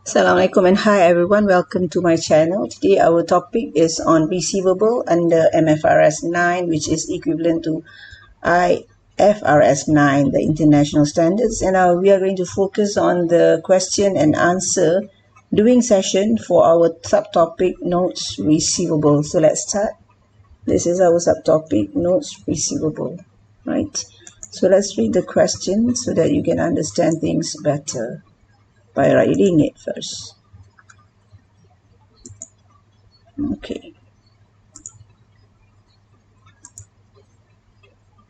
Assalamualaikum and hi everyone, welcome to my channel. Today our topic is on receivable under MFRS 9, which is equivalent to IFRS 9, the international standards, and we are going to focus on the question and answer doing session for our subtopic notes receivable. So let's start. This is our subtopic notes receivable, right? So let's read the question so that you can understand things better by reading it first. Okay.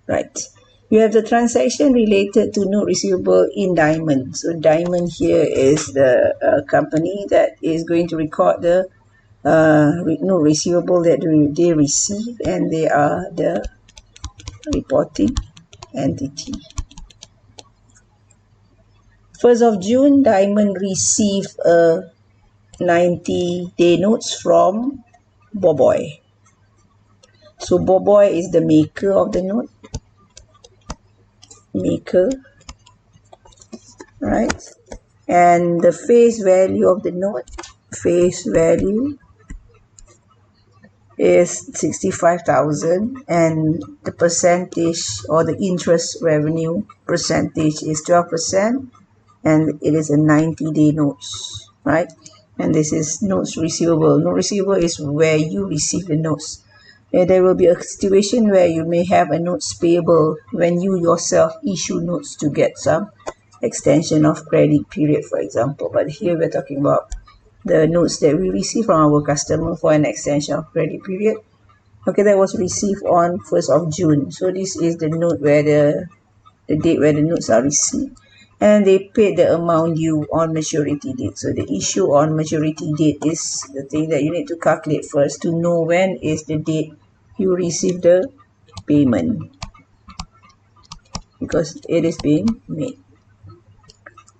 Right. You have the transaction related to note receivable in Diamond. So Diamond here is the company that is going to record the note receivable that they receive, and they are the reporting entity. 1st of June, Diamond received a 90-day notes from Boboy. So Boboy is the maker of the note. Right? And the face value of the note, face value is 65,000, and the percentage or the interest revenue percentage is 12%, and it is a 90-day notes, right? And this is notes receivable. Note receivable is where you receive the notes. And there will be a situation where you may have a notes payable when you yourself issue notes to get some extension of credit period, for example. But here we're talking about the notes that we receive from our customer for an extension of credit period. Okay, that was received on 1st of June. So this is the note where the date where the notes are received. And they paid the amount due on maturity date. So the issue on maturity date is the thing that you need to calculate first to know when is the date you receive the payment, because it is being made.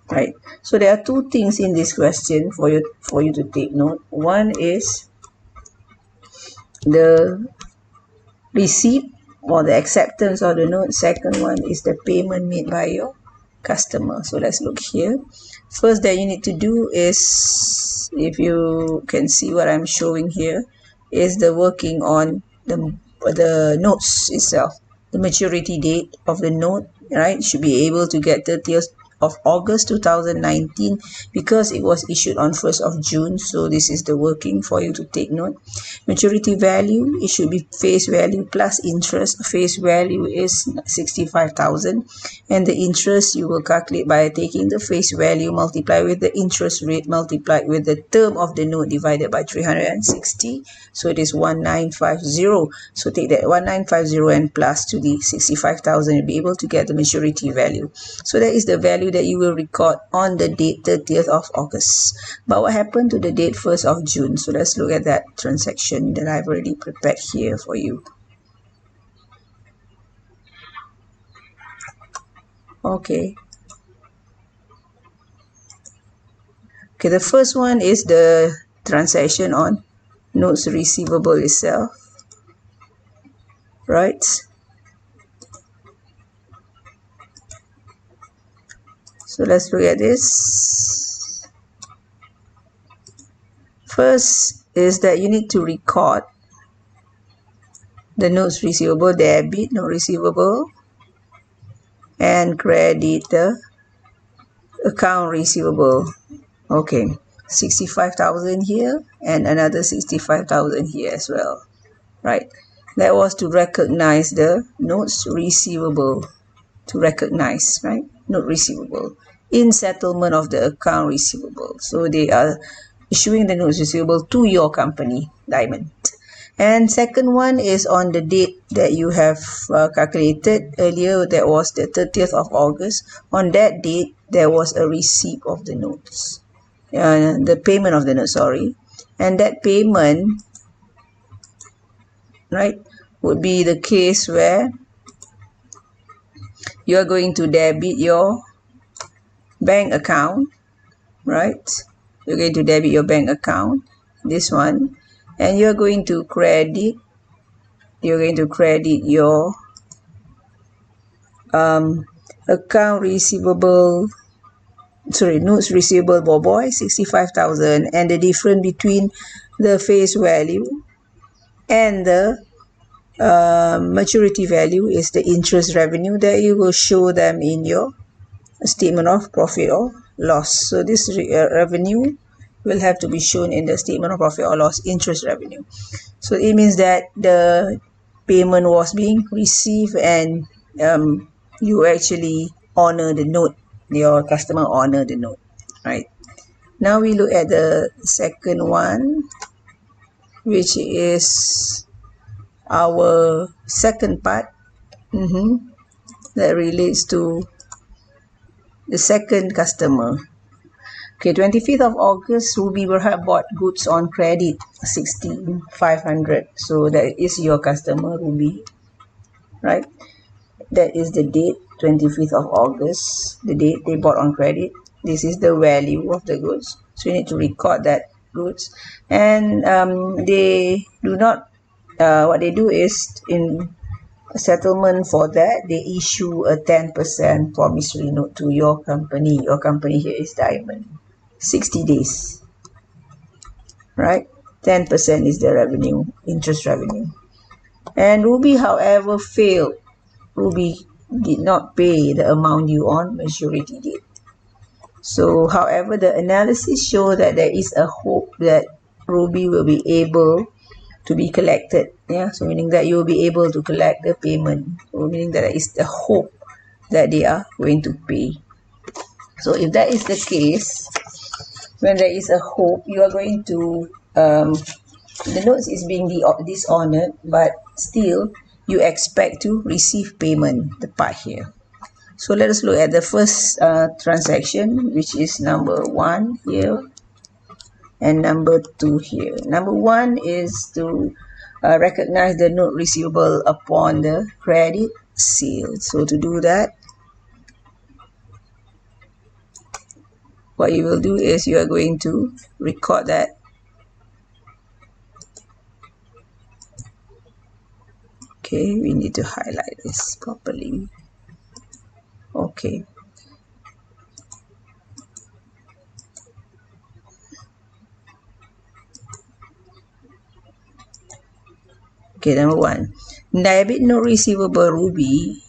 Right. So there are two things in this question for you to take note. One is the receipt or the acceptance of the note. Second one is the payment made by your customer. So let's look here. First that you need to do is, if you can see what I'm showing here, is the working on the notes itself. The maturity date of the note, right, should be able to get 30th of August 2019 because it was issued on 1st of June. So this is the working for you to take note. Maturity value, it should be face value plus interest. Face value is 65,000, and the interest you will calculate by taking the face value multiplied with the interest rate multiplied with the term of the note divided by 360. So it is 1950. So take that 1950 and plus to the 65,000, you'll be able to get the maturity value. So that is the value that you will record on the date 30th of August. But what happened to the date 1st of June? So let's look at that transaction that I've already prepared here for you. Okay, the first one is the transaction on notes receivable itself, right? So let's look at this. First is that you need to record the notes receivable, debit note receivable, and credit the account receivable. Okay, 65,000 here and another 65,000 here as well, right? That was to recognize the notes receivable, to recognize, right? Note receivable in settlement of the account receivable. So they are issuing the notes receivable to your company, Diamond. And second one is on the date that you have calculated earlier, that was the 30th of August. On that date, there was a receipt of the notes, the payment of the notes, sorry. And that payment, right, would be the case where you are going to debit your bank account, right? You're going to debit your bank account, this one, and you're going to credit your account receivable notes receivable boy 65,000, and the difference between the face value and the maturity value is the interest revenue that you will show them in your statement of profit or loss. So this revenue will have to be shown in the statement of profit or loss, interest revenue. So it means that the payment was being received, and you actually honor the note, your customer honor the note, right? Now we look at the second one, which is our second part that relates to the second customer. Okay, 25th of August, Ruby Berhad bought goods on credit, 16,500. So that is your customer, Ruby, right? That is the date, 25th of August, the date they bought on credit. This is the value of the goods. So you need to record that goods. And they do not, what they do is, in a settlement for that, they issue a 10% promissory note to your company. Your company here is Diamond. 60 days, right? 10% is the revenue, interest revenue. And Ruby, however, failed. Ruby did not pay the amount due on maturity date. So, however, the analysis shows that there is a hope that Ruby will be able to be collected. Yeah, so meaning that you will be able to collect the payment. So meaning that there is the hope that they are going to pay. So if that is the case, when there is a hope, you are going to, the notes is being dishonored, but still you expect to receive payment, the part here. So let us look at the first transaction, which is number 1 here and number 2 here. Number 1 is to recognize the note receivable upon the credit sale. So to do that, what you will do is you are going to record that. Okay, we need to highlight this properly. Okay. Okay, number 1. Debit note receivable Ruby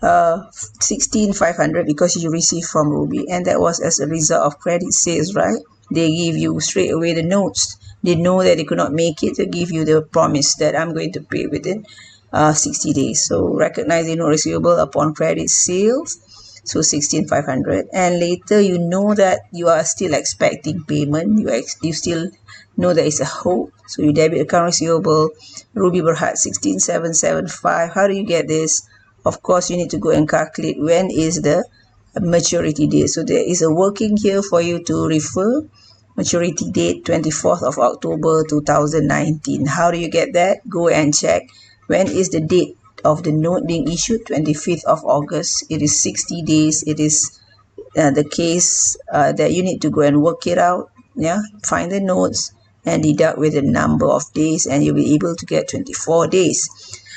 16,500 because you received from Ruby, and that was as a result of credit sales, right? They give you straight away the notes. They know that they could not make it to give you the promise that I'm going to pay within 60 days. So recognize the note receivable upon credit sales, so 16,500, and later you know that you are still expecting payment. You still know there is a hope, so you debit account receivable Ruby Berhad 16,775. How do you get this? Of course, you need to go and calculate when is the maturity date. So there is a working here for you to refer. Maturity date 24th of October 2019. How do you get that? Go and check when is the date of the note being issued. 25th of August. It is 60 days. It is the case that you need to go and work it out. Yeah, find the notes and deduct with the number of days, and you'll be able to get 24 days.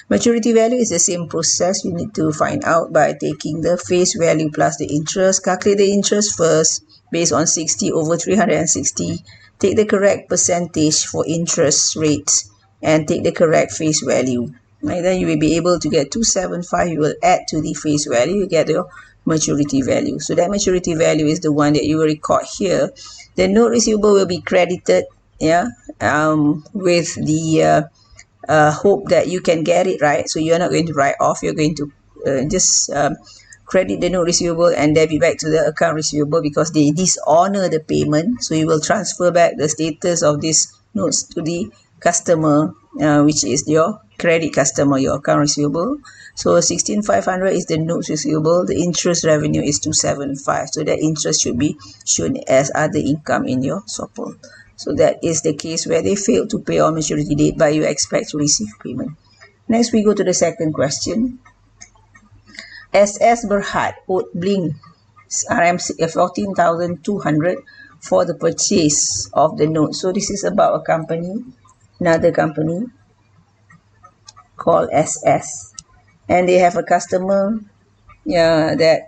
Maturity value is the same process. You need to find out by taking the face value plus the interest. Calculate the interest first based on 60 over 360. Take the correct percentage for interest rates and take the correct face value. Right, then you will be able to get 275. You will add to the face value. You get your maturity value. So that maturity value is the one that you will record here. The note receivable will be credited, yeah, with the hope that you can get it right. So you're not going to write off. You're going to just credit the note receivable and debit back to the account receivable because they dishonor the payment. So you will transfer back the status of these notes to the customer, which is your credit customer, your account receivable. So 16,500 is the notes receivable. The interest revenue is 275. So that interest should be shown as other income in your SOPL. So that is the case where they failed to pay on maturity date, but you expect to receive payment. Next, we go to the second question. SS Berhad owed Bling RM 14,200 for the purchase of the note. So this is about a company, another company called SS, and they have a customer that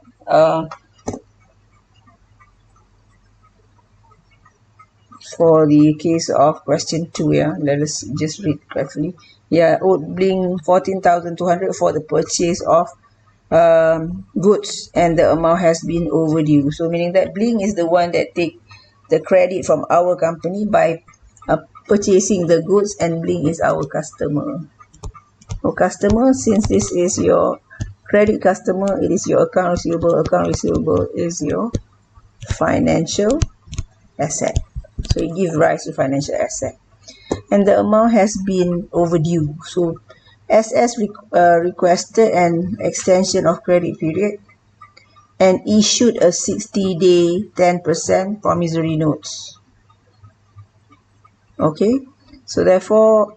for the case of question 2, yeah, let us just read carefully. Yeah, owed Bling 14,200 for the purchase of goods, and the amount has been overdue. So meaning that Bling is the one that take the credit from our company by purchasing the goods, and Bling is our customer. So customer, since this is your credit customer, it is your account receivable. Account receivable is your financial asset. So it gives rise to financial asset. And the amount has been overdue. So SS requested an extension of credit period and issued a 60-day 10% promissory notes. Okay, so therefore,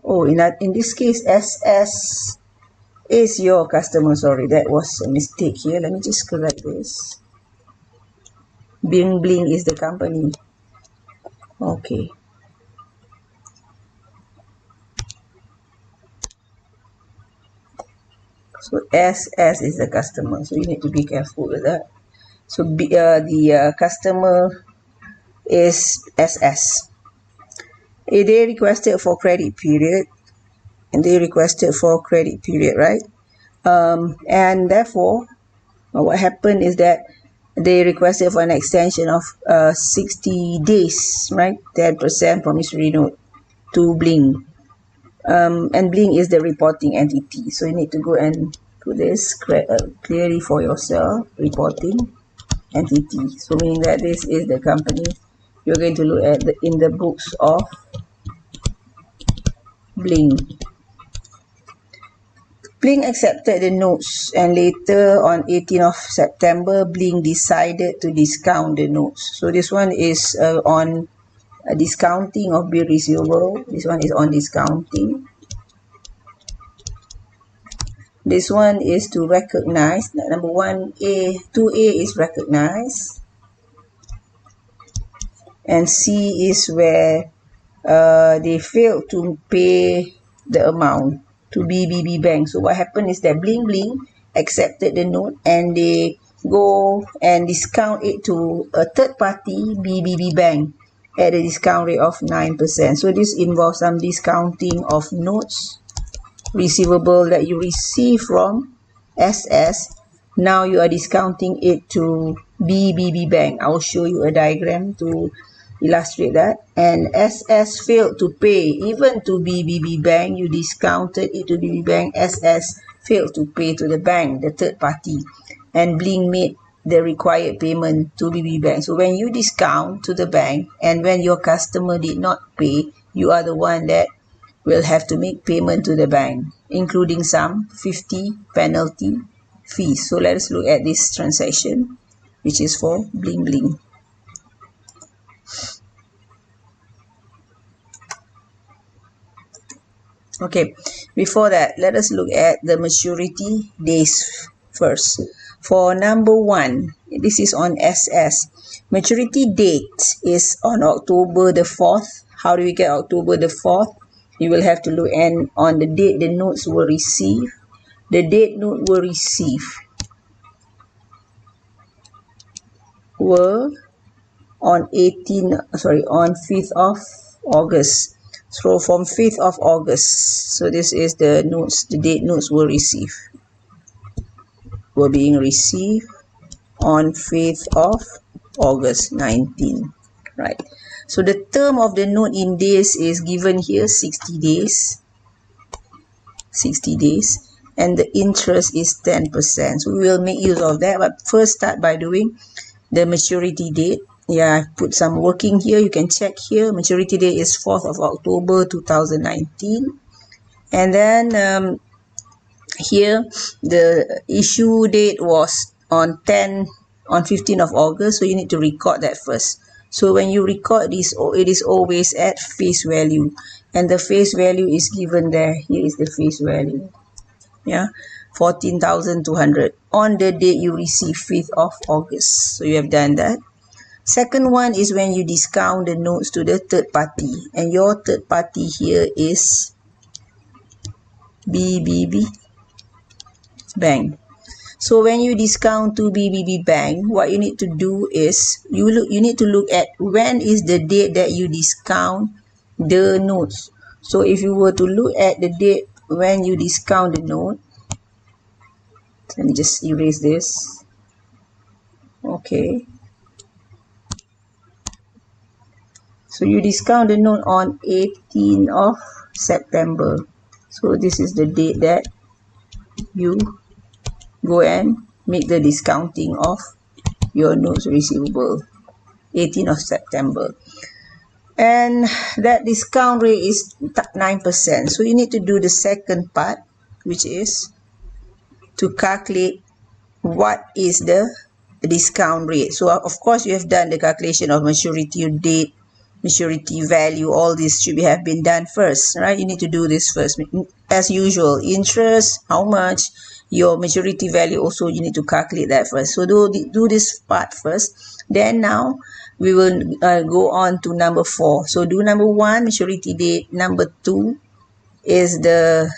in this case, SS is your customer. Sorry, that was a mistake here. Let me just correct this. Bling is the company. Okay. So SS is the customer. So you need to be careful with that. So the customer is SS. They requested for credit period, and they requested for credit period, right? And therefore, what happened is that they requested for an extension of 60 days, right? 10% promissory note to Bling. And Bling is the reporting entity. So you need to go and put this clearly for yourself, reporting entity. So meaning that this is the company you're going to look at in the books of Bling. Bling accepted the notes, and later on 18th of September, Bling decided to discount the notes. So this one is on discounting of bill receivable. This one is on discounting. This one is to recognize. Number 1A, 2A is recognize, and C is where they failed to pay the amount to BBB Bank. So what happened is that Bling accepted the note, and they go and discount it to a third party, BBB Bank, at a discount rate of 9%. So this involves some discounting of notes receivable that you receive from SS. Now you are discounting it to BBB Bank. I will show you a diagram to illustrate that. And SS failed to pay even to BBB Bank. You discounted it to BBB Bank. SS failed to pay to the bank, the third party, and Bling made the required payment to BBB Bank. So when you discount to the bank and when your customer did not pay, you are the one that will have to make payment to the bank, including some 50 penalty fees. So let us look at this transaction, which is for Bling. Okay, before that, let us look at the maturity days first. For number 1, this is on SS. Maturity date is on October the 4th. How do we get October the 4th? You will have to look on the date the notes were received. The date note were received were on 5th of August. So from 5th of August. So this is the notes, the date notes were being received on 5th of August 19, right? So the term of the note in days is given here, 60 days. 60 days. And the interest is 10%. So we will make use of that. But first start by doing the maturity date. Yeah, I put some working here. You can check here. Maturity date is 4th of October 2019. And then here the issue date was on 15th of August. So you need to record that first. So when you record this, it is always at face value. And the face value is given there. Here is the face value. Yeah, 14,200 on the date you receive 5th of August. So you have done that. Second one is when you discount the notes to the third party, and your third party here is BBB Bank. So when you discount to BBB Bank, what you need to do is you need to look at when is the date that you discount the notes. So if you were to look at the date when you discount the note, let me just erase this. Okay. So you discount the note on 18th of September. So this is the date that you go and make the discounting of your notes receivable, 18th of September. And that discount rate is 9%. So you need to do the second part, which is to calculate what is the discount rate. So of course you have done the calculation of maturity date, maturity value, all this should have been done first, right? You need to do this first. As usual, interest, how much, your maturity value also, you need to calculate that first. So do this part first. Then now we will go on to number 4. So do number 1, maturity date. Number 2 is the,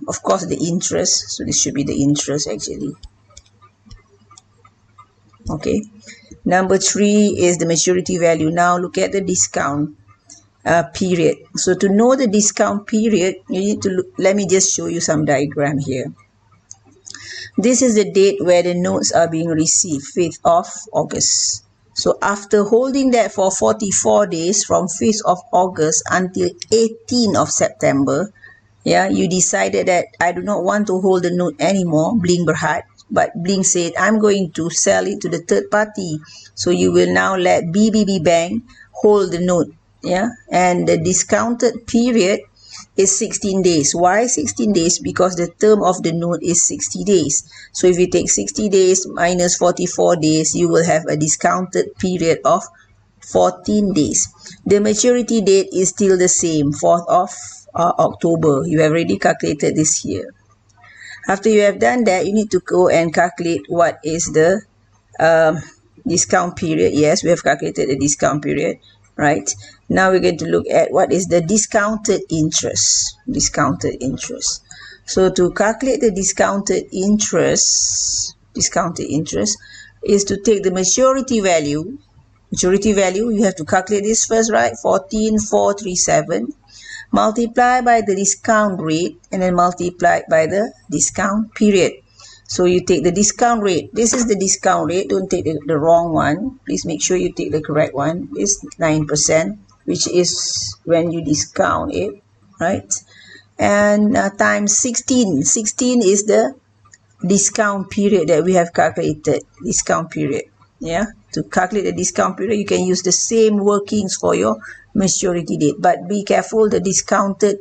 of course, the interest. So this should be the interest actually. Okay. Number 3 is the maturity value. Now look at the discount period. So to know the discount period, you need to look, let me just show you some diagram here. This is the date where the notes are being received, 5th of August. So after holding that for 44 days from 5th of August until 18th of September, yeah, you decided that I do not want to hold the note anymore, Bling Berhad. But Bling said, I'm going to sell it to the third party. So you will now let BBB Bank hold the note. Yeah. And the discounted period is 16 days. Why 16 days? Because the term of the note is 60 days. So if you take 60 days minus 44 days, you will have a discounted period of 14 days. The maturity date is still the same, 4th of October. You have already calculated this here. After you have done that, you need to go and calculate what is the discount period. Yes, we have calculated the discount period, right? Now we're going to look at what is the discounted interest. Discounted interest. So to calculate the discounted interest is to take the maturity value. Maturity value, you have to calculate this first, right? 14,437. Multiply by the discount rate and then multiply by the discount period. So you take the discount rate. This is the discount rate. Don't take the wrong one. Please make sure you take the correct one. It's 9%, which is when you discount it, right? And times 16. 16 is the discount period that we have calculated. Discount period. Yeah. To calculate the discount period, you can use the same workings for your maturity date, but be careful, the discounted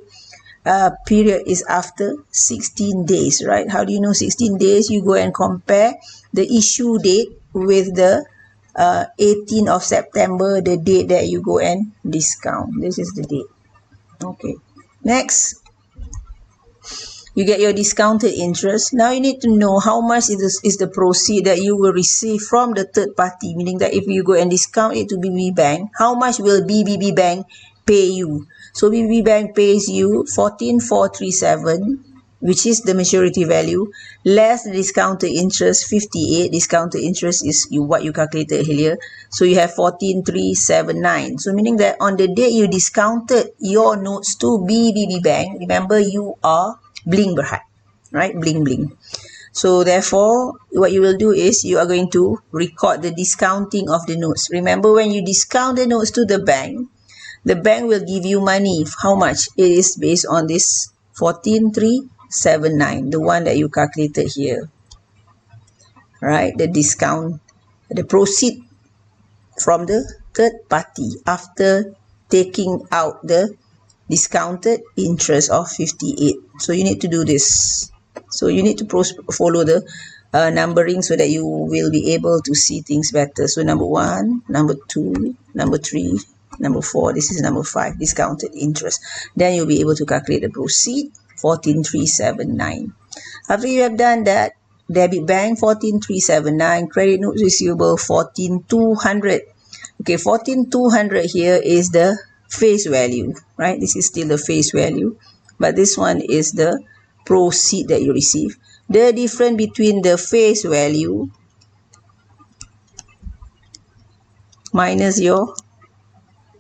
period is after 16 days, right? How do you know 16 days? You go and compare the issue date with the 18th of September, the date that you go and discount. This is the date. Okay, next, you get your discounted interest. Now you need to know how much is the proceed that you will receive from the third party, meaning that if you go and discount it to BBB Bank, how much will BBB Bank pay you? So BBB Bank pays you 14,437, which is the maturity value, less the discounted interest, 58. Discounted interest is what you calculated earlier. So you have 14,379. So meaning that on the day you discounted your notes to BBB Bank, remember you are Bling Berhad, right? Bling Bling. So therefore, what you will do is you are going to record the discounting of the notes. Remember, when you discount the notes to the bank will give you money. How much? It is based on this 14,379, the one that you calculated here, right? The discount, the proceed from the third party after taking out the discounted interest of 58. So you need to do this. So you need to follow the numbering so that you will be able to see things better. So number 1, number 2, number 3, number 4, this is number 5, discounted interest. Then you'll be able to calculate the proceed, 14,379. After you have done that, debit bank 14,379, credit notes receivable 14,200. Okay, 14,200 here is the face value, right? This is still the face value, but this one is the proceed that you receive. the difference between the face value minus your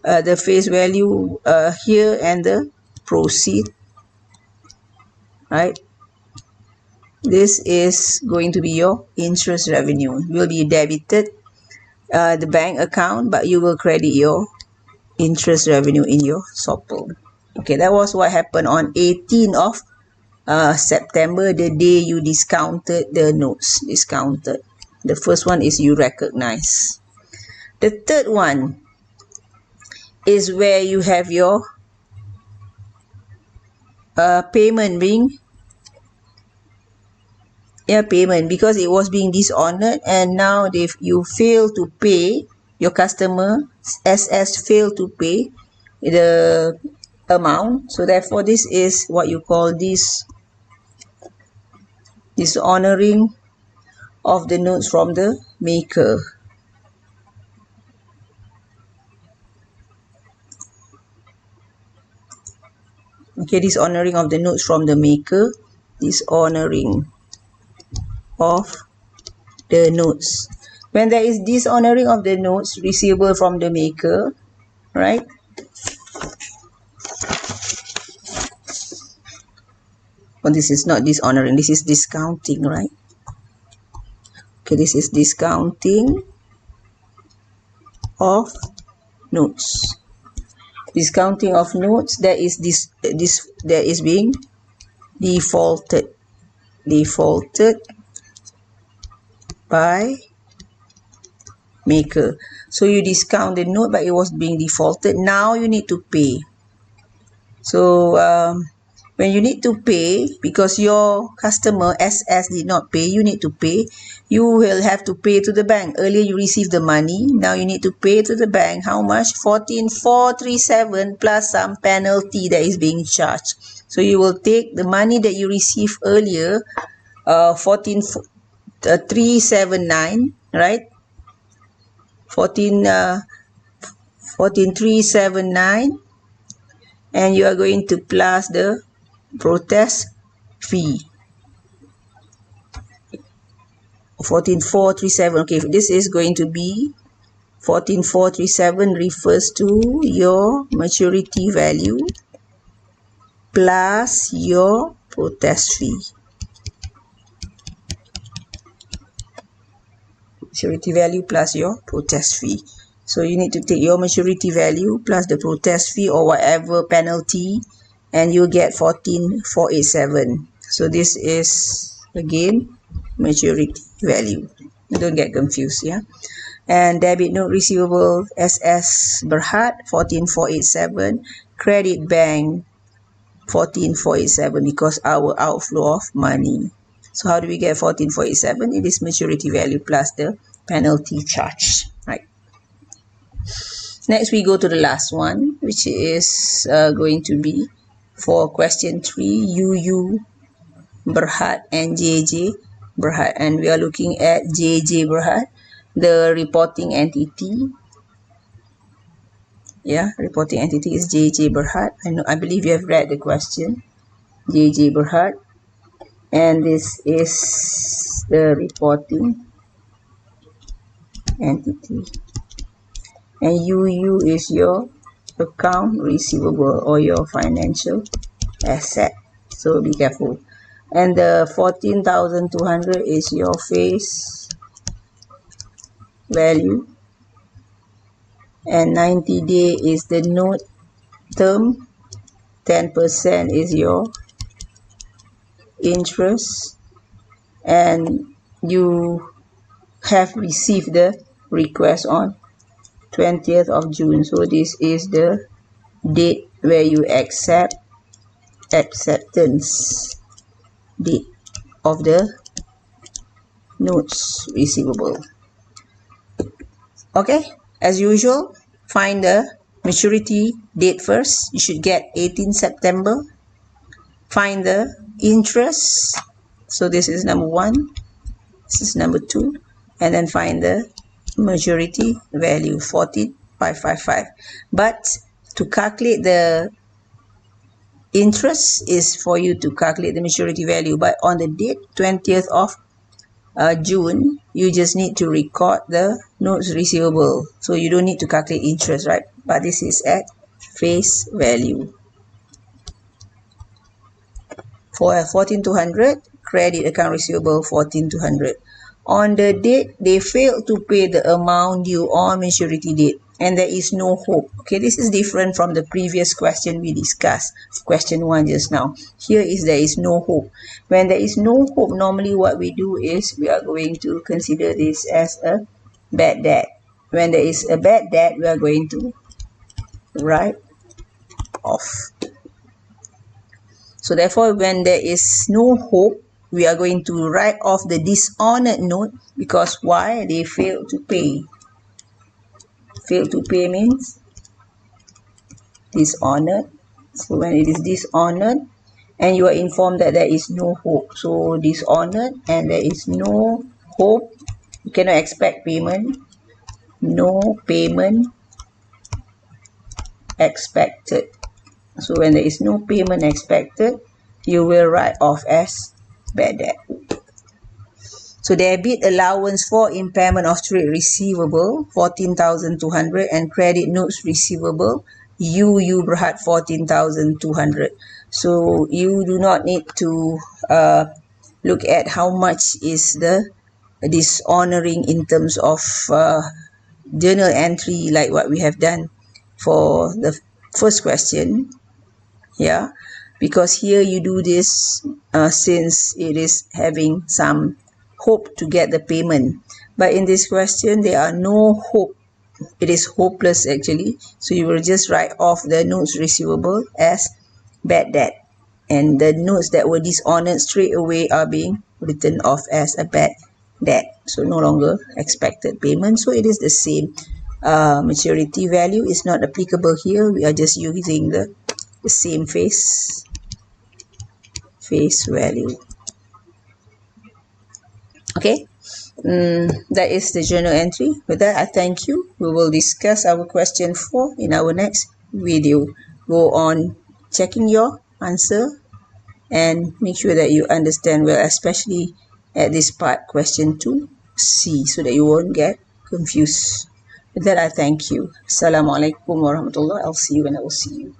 the face value here and the proceed, right? This is going to be your interest revenue. Will be debited the bank account, but you will credit your interest revenue in your SOPL. Okay, that was what happened on 18th of September, the day you discounted the notes. Discounted. The first one is you recognize. The third one is where you have your payment being payment, because it was being dishonored and now you fail to pay, your customer SS failed to pay the amount. So therefore this is what you call this dishonoring of the notes from the maker. Okay, dishonoring of the notes from the maker. Dishonoring of the notes. When there is dishonoring of the notes receivable from the maker, right? Well, this is not dishonoring, this is discounting, right? Okay, this is discounting of notes. Discounting of notes, there is there is being defaulted by maker. So you discount the note, but it was being defaulted. Now you need to pay. So when you need to pay, because your customer SS did not pay, you need to pay. You will have to pay to the bank. Earlier you received the money, now you need to pay to the bank. How much? 14,437 plus some penalty that is being charged. So you will take the money that you received earlier, 14,379, right? 14,379, and you are going to plus the protest fee. 14,437. Okay, this is going to be 14,437 refers to your maturity value plus your protest fee. Maturity value plus your protest fee. So you need to take your maturity value plus the protest fee or whatever penalty, and you get 14,487. So this is again maturity value. Don't get confused, yeah. And debit note receivable SS Berhad 14,487, credit bank 14,487 because our outflow of money. So how do we get 14,487? It is maturity value plus the penalty charge, right? Next we go to the last one, which is going to be for question 3, UU Berhad and JJ Berhad, and we are looking at JJ Berhad, the reporting entity. Yeah, reporting entity is JJ Berhad. I believe you have read the question. JJ Berhad, and this is the reporting entity, and UU is your account receivable or your financial asset, so be careful. And the 14,200 is your face value, and 90 day is the note term, 10% is your interest, and you have received the request on 20th of June. So this is the date where you accept, acceptance date of the notes receivable. Okay, as usual, find the maturity date first. You should get 18 September. Find the interest. So this is number 1. This is number 2. And then find the maturity value, 14,555. But to calculate the interest is for you to calculate the maturity value, but on the date 20th of June, you just need to record the notes receivable. So you don't need to calculate interest, right? But this is at face value. For 14,200, credit account receivable 14,200. On the date, they failed to pay the amount due on maturity date, and there is no hope. Okay, this is different from the previous question we discussed, question 1 just now. Here is there is no hope. When there is no hope, normally what we do is we are going to consider this as a bad debt. When there is a bad debt, we are going to write off. So therefore, when there is no hope, we are going to write off the dishonored note, because why? They failed to pay. Failed to pay means dishonored. So when it is dishonored and you are informed that there is no hope, so dishonored and there is no hope, you cannot expect payment, no payment expected. So when there is no payment expected, you will write off as bad debt. So debit allowance for impairment of trade receivable 14,200 and credit notes receivable you Berhad 14,200. So you do not need to look at how much is the dishonoring in terms of journal entry, like what we have done for the first question. Yeah, because here you do this since it is having some hope to get the payment, but in this question there are no hope, it is hopeless actually. So you will just write off the notes receivable as bad debt, and the notes that were dishonored straight away are being written off as a bad debt, so no longer expected payment. So it is the same. Maturity value is not applicable here, we are just using the same face value. Okay, that is the journal entry. With that, I thank you. We will discuss our question 4 in our next video. Go on checking your answer and make sure that you understand well, especially at this part, question 2C, so that you won't get confused. With that, I thank you. Assalamualaikum warahmatullahi. I'll see you when I will see you.